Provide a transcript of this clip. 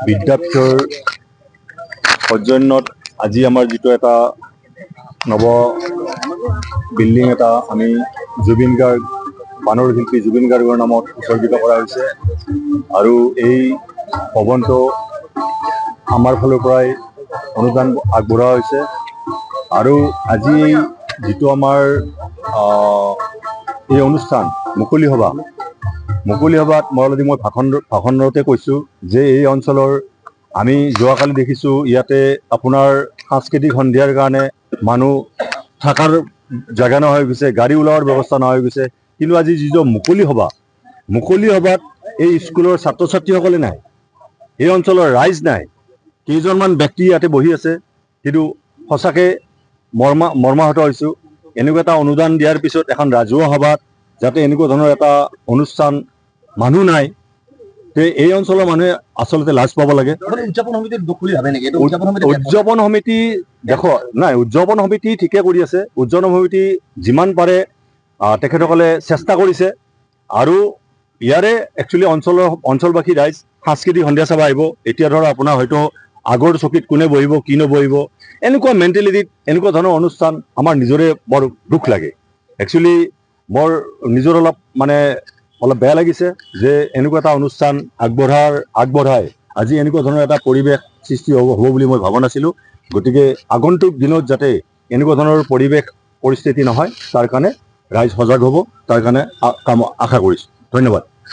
বিদ্যাপীঠৰ সৌজন্যত আজি আমাৰ যিটো এটা নৱ বিল্ডিং এটা আমি জুবিন গাৰ্গ বানৰ শিল্পী জুবিন গাৰ্গৰ নামত উৎসৰ্গিত কৰা হৈছে আৰু এই ভৱনটো আমাৰ ফালৰ পৰাই অনুদান আগবঢ়োৱা হৈছে আৰু আজি যিটো আমাৰ এই অনুষ্ঠান মুকলি সভাত মই অলৰেডি ভাষণতে কৈছোঁ যে এই অঞ্চলৰ আমি যোৱাকালি দেখিছোঁ ইয়াতে আপোনাৰ সাংস্কৃতিক সন্ধিয়াৰ কাৰণে মানুহ থকাৰ জেগা নোহোৱা হৈ গৈছে, গাড়ী ওলোৱাৰ ব্যৱস্থা নোহোৱা হৈ গৈছে। কিন্তু আজি যিটো মুকলি সভাত এই স্কুলৰ ছাত্ৰ ছাত্ৰীসকলে নাই, এই অঞ্চলৰ ৰাইজ নাই, কেইজনমান ব্যক্তি ইয়াতে বহি আছে। কিন্তু সঁচাকৈ মৰ্মাহত হৈছোঁ এনেকুৱা এটা অনুদান দিয়াৰ পিছত এখন ৰাজহুৱা সভাত যাতে এনেকুৱা ধৰণৰ এটা অনুষ্ঠান মানুহ নাই, এই অঞ্চলৰ মানুহে আচলতে লাজ পাব লাগে। উদযাপন সমিতিৰ দুখ বুলি ভাবে নেকি? উদযাপন সমিতি উদযাপন সমিতি ঠিকে কৰি আছে। উদযাপন সমিতি যিমান পাৰে তেখেতসকলে চেষ্টা কৰিছে আৰু ইয়াৰে একচুৱেলি অঞ্চলবাসী ৰাইজ সাংস্কৃতিক সন্ধিয়া চাব আহিব। এতিয়া ধৰক আপোনাৰ হয়তো আগৰ চকীত কোনে বহিব কি নবহিব এনেকুৱা মেণ্টেলিটিত এনেকুৱা ধৰণৰ অনুষ্ঠান আমাৰ নিজৰে বৰ দুখ লাগে। একচুৱেলি মোৰ নিজৰ অলপ বেয়া লাগিছে যে এনেকুৱা এটা অনুষ্ঠান আগবঢ়াই আজি এনেকুৱা ধৰণৰ এটা পৰিৱেশ সৃষ্টি হ'ব বুলি মই ভবা নাছিলোঁ। গতিকে আগন্তুক দিনত যাতে এনেকুৱা ধৰণৰ পৰিস্থিতি নহয় তাৰ কাৰণে ৰাইজ সজাগ হ'ব, তাৰ কাৰণে আশা কৰিছোঁ। ধন্যবাদ।